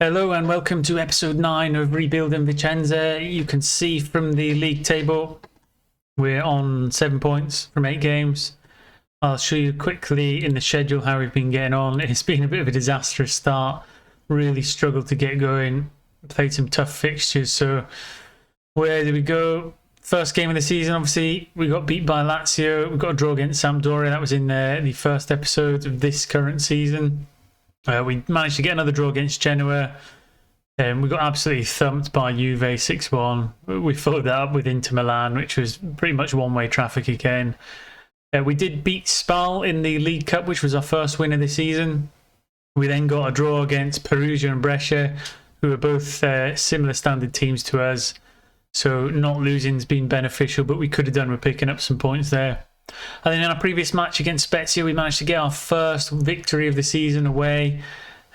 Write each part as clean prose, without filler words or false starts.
Hello and welcome to episode 9 of Rebuilding Vicenza. You can see from the league table we're on 7 points from 8 games. I'll show you quickly in the schedule how we've been getting on. It's been a bit of a disastrous start. Really struggled to get going. Played some tough fixtures. So where did we go? First game of the season, obviously, we got beat by Lazio. We got a draw against Sampdoria. That was in the first episode of this current season. We managed to get another draw against Genoa. We got absolutely thumped by Juve 6-1. We followed that up with Inter Milan, which was pretty much one-way traffic again. We did beat Spal in the League Cup, which was our first win of the season. We then got a draw against Perugia and Brescia, who are both similar standard teams to us. So not losing's been beneficial, but we could have done with picking up some points there. And then in our previous match against Spezia, we managed to get our first victory of the season away.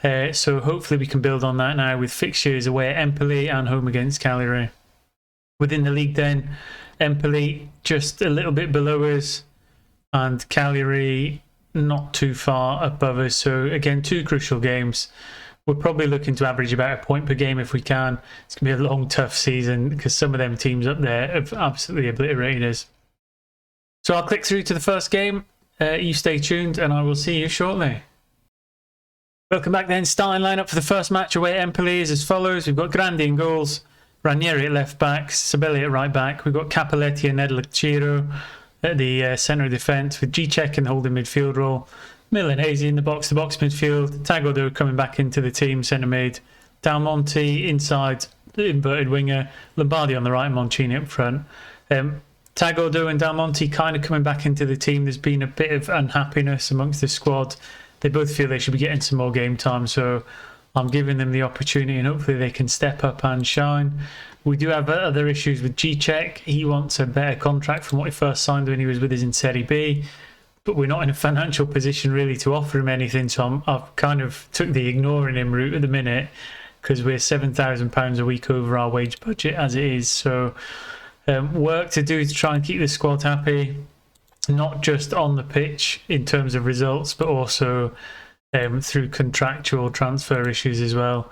So hopefully we can build on that now with fixtures away at Empoli and home against Cagliari. Within the league then, Empoli just a little bit below us and Cagliari not too far above us. So again, 2 crucial games. We're probably looking to average about a point per game if we can. It's going to be a long, tough season because some of them teams up there have absolutely obliterated us. So I'll click through to the first game. You stay tuned and I will see you shortly. Welcome back then. Starting lineup for the first match away at Empoli is as follows. We've got Grandi in goals, Ranieri at left back, Sabelli at right back. We've got Capelletti and Nedlacchiro at the centre of defence with Gcek in the holding midfield role. Milanese in the box-to-box midfield. Tagodo coming back into the team centre mid. Del Monte inside the inverted winger. Lombardi on the right and Mancini up front. Tagodo and Del Monte kind of coming back into the team. There's been a bit of unhappiness amongst the squad. They both feel they should be getting some more game time, so I'm giving them the opportunity and hopefully they can step up and shine. We do have other issues with Gcek. He wants a better contract from what he first signed when he was with us in Serie B, but we're not in a financial position really to offer him anything, so I've kind of took the ignoring him route at the minute because we're £7,000 a week over our wage budget as it is. So work to do to try and keep the squad happy, not just on the pitch in terms of results, but also through contractual transfer issues as well.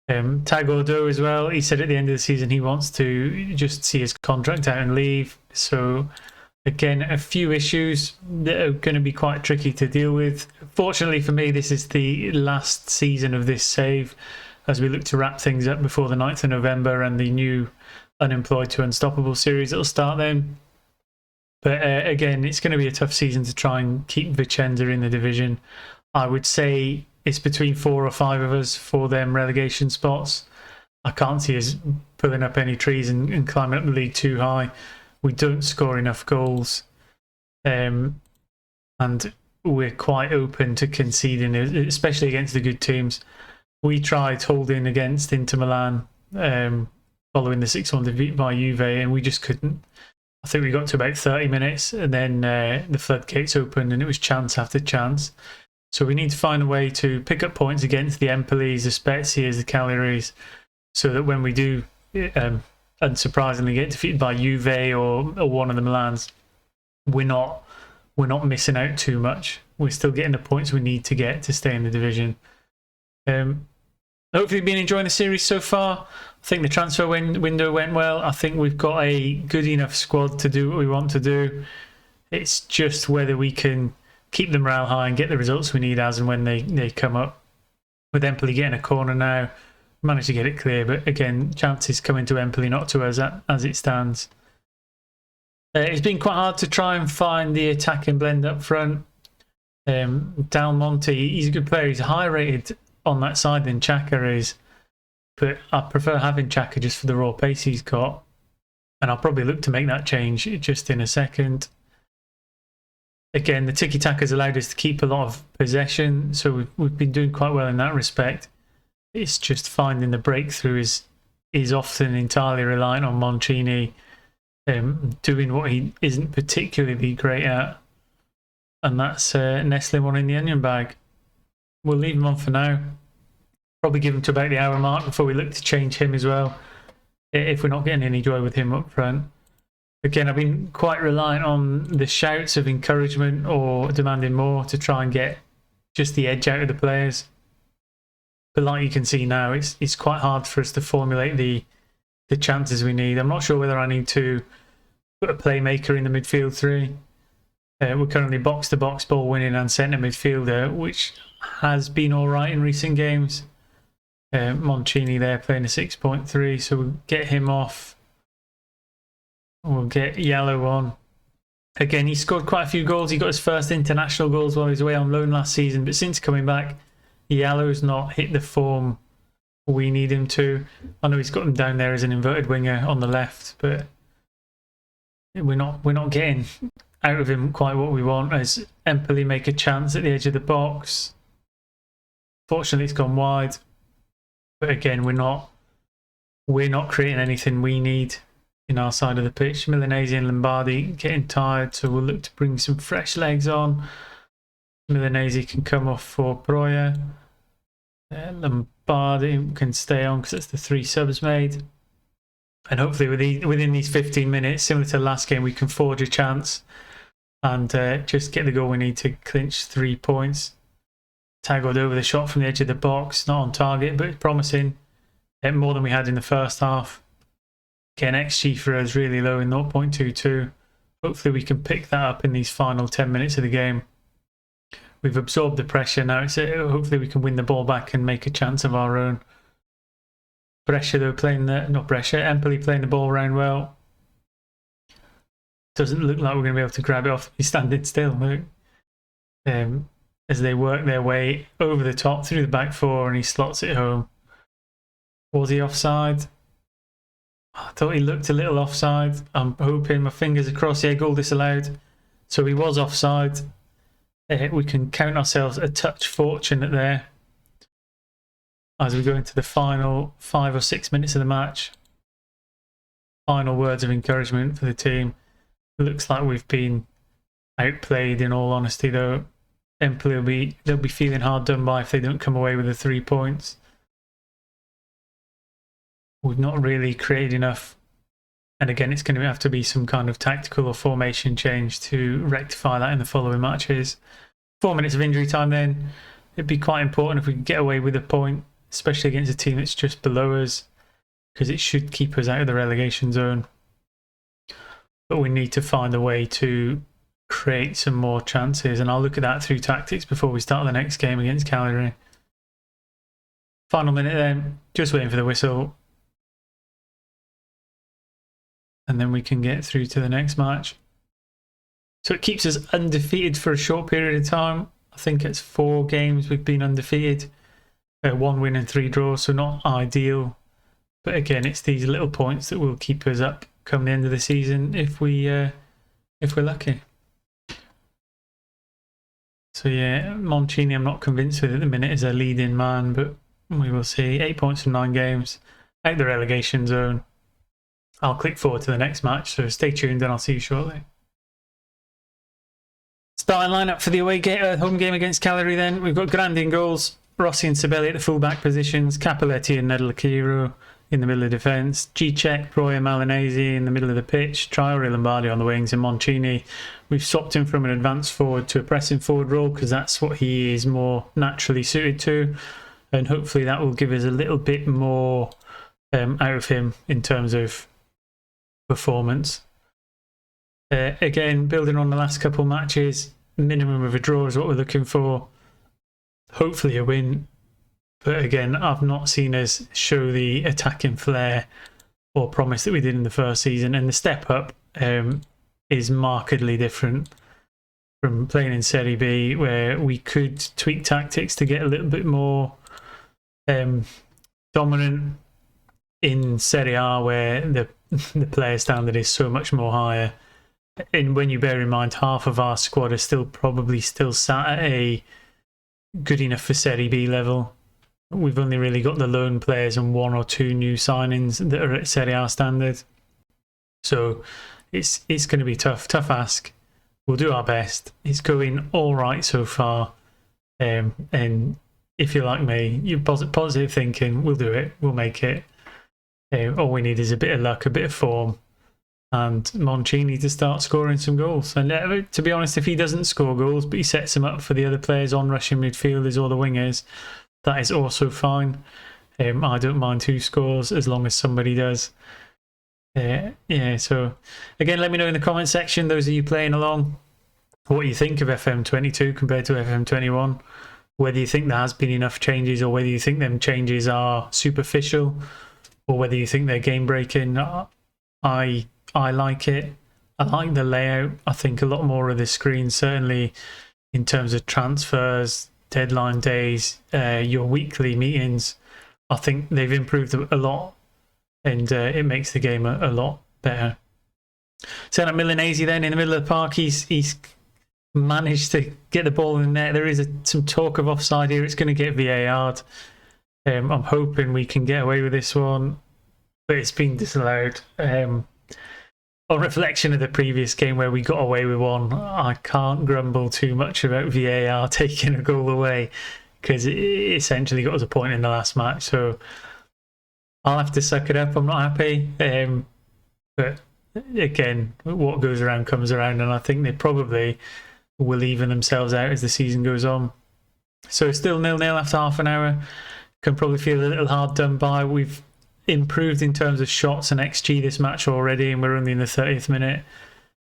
Tagodo as well, he said at the end of the season he wants to just see his contract out and leave. So again, a few issues that are going to be quite tricky to deal with. Fortunately for me, this is the last season of this save as we look to wrap things up before the 9th of November and the new Unemployed to Unstoppable series that'll start then. But again, it's going to be a tough season to try and keep Vicenza in the division. I would say it's between 4 or 5 of us for them relegation spots. I can't see us pulling up any trees and climbing up the league too high. We don't score enough goals. And we're quite open to conceding, especially against the good teams. We tried holding against Inter Milan following the 6-1 defeat by Juve, and we just couldn't. I think we got to about 30 minutes, and then the floodgates opened, and it was chance after chance. So we need to find a way to pick up points against the Empolis, the Spezias, the Cagliaris, so that when we do, unsurprisingly, get defeated by Juve or one of the Milans, we're not missing out too much. We're still getting the points we need to get to stay in the division. Hopefully you've been enjoying the series so far. I think the transfer window went well. I think we've got a good enough squad to do what we want to do. It's just whether we can keep the morale high and get the results we need as and when they come up. With Empoli getting a corner now, managed to get it clear, but again, chances coming to Empoli, not to us as it stands. It's been quite hard to try and find the attacking blend up front. Del Monte, he's a good player. He's high rated on that side than Xhaka is, but I prefer having Xhaka just for the raw pace he's got, and I'll probably look to make that change just in a second. Again, the tiki-taka has allowed us to keep a lot of possession, so we've been doing quite well in that respect. It's just finding the breakthrough is often entirely reliant on Mancini doing what he isn't particularly great at, and that's nestling one in the onion bag. We'll leave him on for now. Probably give him to about the hour mark before we look to change him as well, if we're not getting any joy with him up front. Again, I've been quite reliant on the shouts of encouragement or demanding more to try and get just the edge out of the players. But like you can see now, it's quite hard for us to formulate the chances we need. I'm not sure whether I need to put a playmaker in the midfield three. We're currently box-to-box ball winning and centre midfielder, which has been all right in recent games. Moncini there playing a 6.3, so we'll get him off. We'll get Yellow on. Again, he scored quite a few goals. He got his first international goals while he was away on loan last season, but since coming back, Yellow's not hit the form we need him to. I know he's got him down there as an inverted winger on the left, but we're not getting out of him quite what we want. As Empoli make a chance at the edge of the box, fortunately it's gone wide. But again, we're not creating anything we need in our side of the pitch. Milanese and Lombardi getting tired, so we'll look to bring some fresh legs on. Milanese can come off for Broya. Lombardi can stay on because it's the 3 subs made. And hopefully within these 15 minutes, similar to the last game, we can forge a chance and just get the goal we need to clinch 3 points. Taggled over the shot from the edge of the box, not on target, but promising. More than we had in the first half. Again, XG for us really low in 0.22. Hopefully we can pick that up in these final 10 minutes of the game. We've absorbed the pressure now. Hopefully we can win the ball back and make a chance of our own. Brescia though Empoli playing the ball around well. Doesn't look like we're going to be able to grab it off. He's standing still. Look. As they work their way over the top through the back four and he slots it home. Was he offside? I thought he looked a little offside. I'm hoping, my fingers across, yeah, goal disallowed. So he was offside. We can count ourselves a touch fortunate there as we go into the final 5 or 6 minutes of the match. Final words of encouragement for the team. It looks like we've been outplayed, in all honesty, though. Empoli they'll be feeling hard done by if they don't come away with the 3 points. We've not really created enough, and again it's going to have to be some kind of tactical or formation change to rectify that in the following matches. 4 minutes of injury time then. It'd be quite important if we could get away with a point, especially against a team that's just below us, because it should keep us out of the relegation zone. But we need to find a way to create some more chances, and I'll look at that through tactics before we start the next game against Cagliari. Final minute then, just waiting for the whistle. And then we can get through to the next match. So it keeps us undefeated for a short period of time. I think it's 4 games we've been undefeated. 1 win and 3 draws, so not ideal. But again, it's these little points that will keep us up come the end of the season if we're lucky. So yeah, Moncini I'm not convinced with at the minute as a leading man, but we will see. 8 points from 9 games, out the relegation zone. I'll click forward to the next match, so stay tuned and I'll see you shortly. Starting lineup for the home game against Cagliari then. We've got Grandi in goals, Rossi and Sabelli at the full-back positions, Cappelletti and Nedlakiro in the middle of defence, G-Check, Broya, Malinese in the middle of the pitch, Traore, Lombardi on the wings, and Moncini. We've swapped him from an advanced forward to a pressing forward role because that's what he is more naturally suited to, and hopefully that will give us a little bit more out of him in terms of performance. Again, building on the last couple matches, minimum of a draw is what we're looking for. Hopefully a win, but again, I've not seen us show the attacking flair or promise that we did in the first season, and the step up is markedly different from playing in Serie B, where we could tweak tactics to get a little bit more dominant. In Serie A, where the player standard is so much more higher, and when you bear in mind half of our squad is probably still sat at a good enough for Serie B level. We've only really got the loan players and 1 or 2 new signings that are at Serie A standard, so it's going to be tough ask. We'll do our best. It's going all right so far, and if you're like me, you're positive thinking, we'll do it, we'll make it. All we need is a bit of luck, a bit of form, and Moncini to start scoring some goals. And to be honest, if he doesn't score goals, but he sets them up for the other players on rushing midfielders or the wingers, that is also fine. I don't mind who scores as long as somebody does. Yeah, so again, let me know in the comment section, those of you playing along, what you think of FM22 compared to FM21, whether you think there has been enough changes or whether you think them changes are superficial or whether you think they're game breaking. I like it. I like the layout. I think a lot more of the screen, certainly in terms of transfers, deadline days, your weekly meetings, I think they've improved a lot, and it makes the game a lot better. So now Milanese then in the middle of the park, he's managed to get the ball in the net. There is some talk of offside here. It's going to get VAR'd. I'm hoping we can get away with this one, but it's been disallowed. On reflection of the previous game where we got away with one, I can't grumble too much about VAR taking a goal away, because it essentially got us a point in the last match. So I'll have to suck it up. I'm not happy. But again, what goes around comes around, and I think they probably will even themselves out as the season goes on. So still 0-0 after half an hour. Can probably feel a little hard done by. We've improved in terms of shots and XG this match already, and we're only in the 30th minute.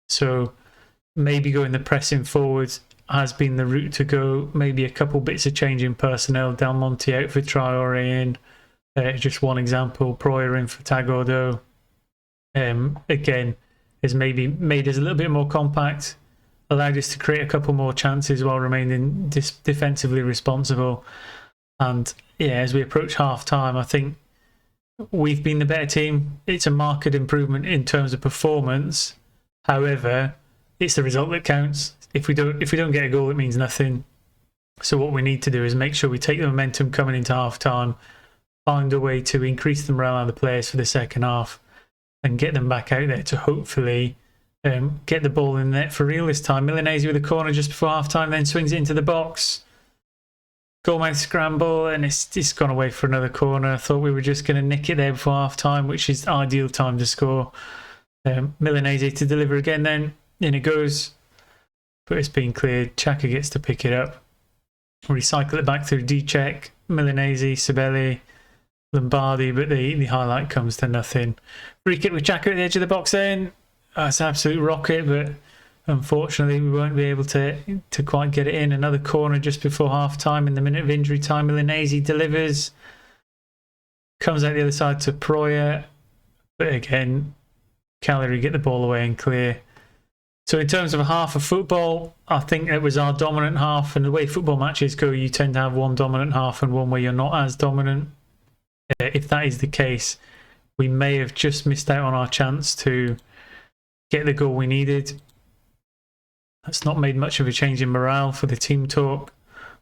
So maybe going the pressing forwards has been the route to go. Maybe a couple bits of change in personnel. Del Monte out for Traore in. Just one example. Proyer in for Tagordo. Again, has maybe made us a little bit more compact, allowed us to create a couple more chances while remaining defensively responsible. And yeah, as we approach half time, I think we've been the better team. It's a marked improvement in terms of performance. However, it's the result that counts. If we don't get a goal, it means nothing. So what we need to do is make sure we take the momentum coming into half time, find a way to increase the morale of the players for the second half, and get them back out there to hopefully get the ball in the net for real this time. Milanese with a corner just before half time, then swings it into the box. Goalmouth scramble, and it's gone away for another corner. I thought we were just going to nick it there before half time, which is ideal time to score. Milanese to deliver again, then in it goes, but it's been cleared. Xhaka gets to pick it up, recycle it back through D-check, Milanese, Sibeli, Lombardi, but the highlight comes to nothing. Free kick with Xhaka at the edge of the box then. It's an absolute rocket, but unfortunately we won't be able to quite get it in. Another corner just before half time in the minute of injury time. Milanese delivers, comes out the other side to Proyer, but again Cagliari get the ball away and clear. So in terms of a half of football, I think it was our dominant half, and the way football matches go, you tend to have one dominant half and one where you're not as dominant. If that is the case, we may have just missed out on our chance to get the goal we needed. That's not made much of a change in morale for the team talk,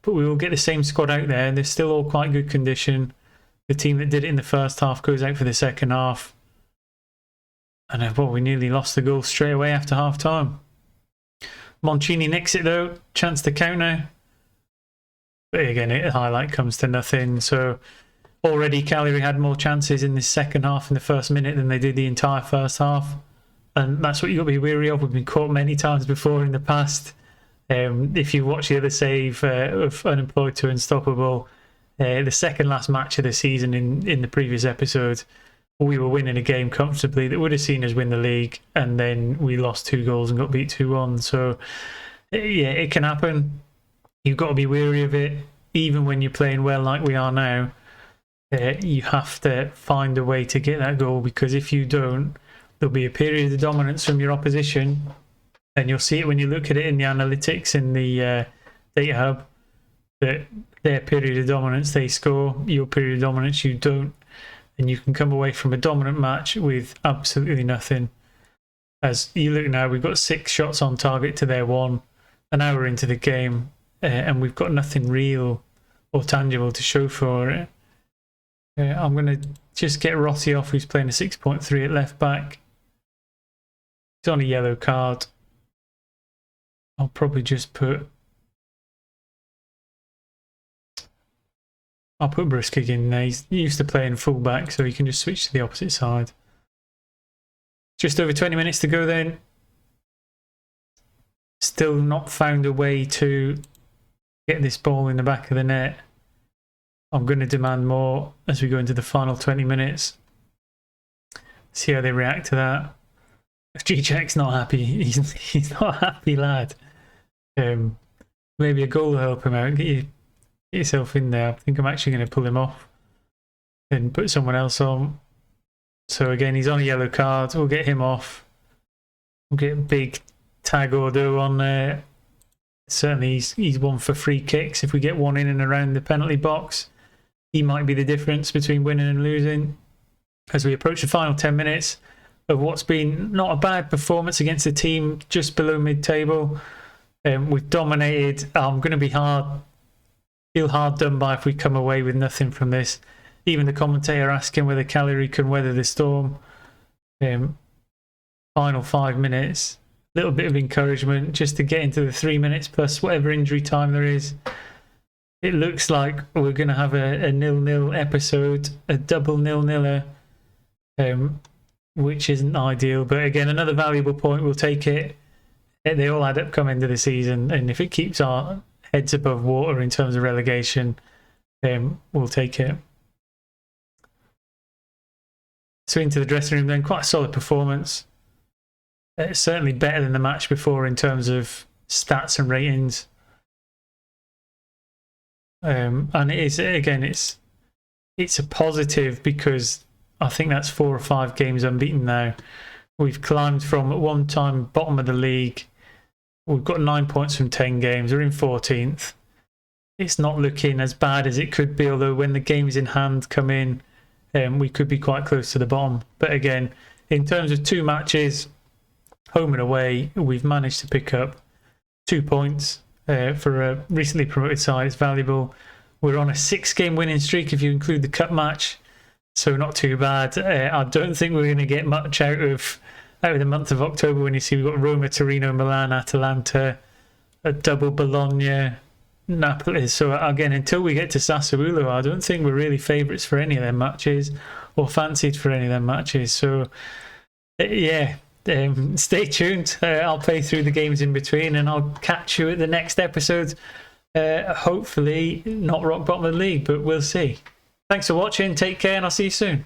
but we will get the same squad out there. They're still all quite good condition. The team that did it in the first half goes out for the second half. And well, we nearly lost the goal straight away after half time. Moncini nicks it though, chance to counter. But again, a highlight comes to nothing. So already Cagliari had more chances in the second half in the first minute than they did the entire first half. And that's what you've got to be wary of. We've been caught many times before in the past. If you watch the other save of Unemployed to Unstoppable, the second last match of the season in the previous episode, we were winning a game comfortably that would have seen us win the league, and then we lost 2 goals and got beat 2-1. So yeah, it can happen. You've got to be wary of it. Even when you're playing well like we are now, you have to find a way to get that goal, because if you don't, there'll be a period of dominance from your opposition, and you'll see it when you look at it in the analytics in the data hub, that their period of dominance they score, your period of dominance you don't, and you can come away from a dominant match with absolutely nothing. As you look now, we've got 6 shots on target to their 1, an hour into the game, and we've got nothing real or tangible to show for it. I'm going to just get Rossi off, who's playing a 6.3 at left back. He's on a yellow card. I'll probably just put Bruskic in there. He's used to playing full back, so he can just switch to the opposite side. Just over 20 minutes to go then. Still not found a way to get this ball in the back of the net. I'm going to demand more as we go into the final 20 minutes. See how they react to that. If G-Check's not happy, he's not a happy lad. Maybe a goal will help him out. Get yourself in there. I think I'm actually going to pull him off and put someone else on. So again, he's on a yellow card. We'll get him off. We'll get big tag order on there. Certainly he's one for free kicks. If we get one in and around the penalty box, he might be the difference between winning and losing. As we approach the final 10 minutes of what's been not a bad performance against a team just below mid-table. We've dominated. I'm going to feel hard done by if we come away with nothing from this. Even the commentator asking whether Cagliari can weather the storm. Final 5 minutes. A little bit of encouragement just to get into the 3 minutes plus whatever injury time there is. It looks like we're going to have a 0-0 episode, a double 0-0er, which isn't ideal. But again, another valuable point. We'll take it. They all add up coming into the season, and if it keeps our heads above water in terms of relegation, we'll take it. So into the dressing room then, quite a solid performance. Certainly better than the match before in terms of stats and ratings. And it is, again, it's a positive because I think that's 4 or 5 games unbeaten now. We've climbed from at one time bottom of the league. We've got 9 points from 10 games. We're in 14th. It's not looking as bad as it could be, although when the games in hand come in, we could be quite close to the bottom. But again, in terms of 2 matches, home and away, we've managed to pick up 2 points. For a recently promoted side, it's valuable. We're on a 6-game winning streak if you include the cup match, so not too bad. I don't think we're going to get much out of the month of October when you see we've got Roma, Torino, Milan, Atalanta, a double Bologna, Napoli. So again, until we get to Sassuolo, I don't think we're really favourites for any of them matches or fancied for any of them matches. So yeah. Stay tuned. I'll play through the games in between and I'll catch you at the next episode. Hopefully not rock bottom of the league, but we'll see. Thanks for watching. Take care and I'll see you soon.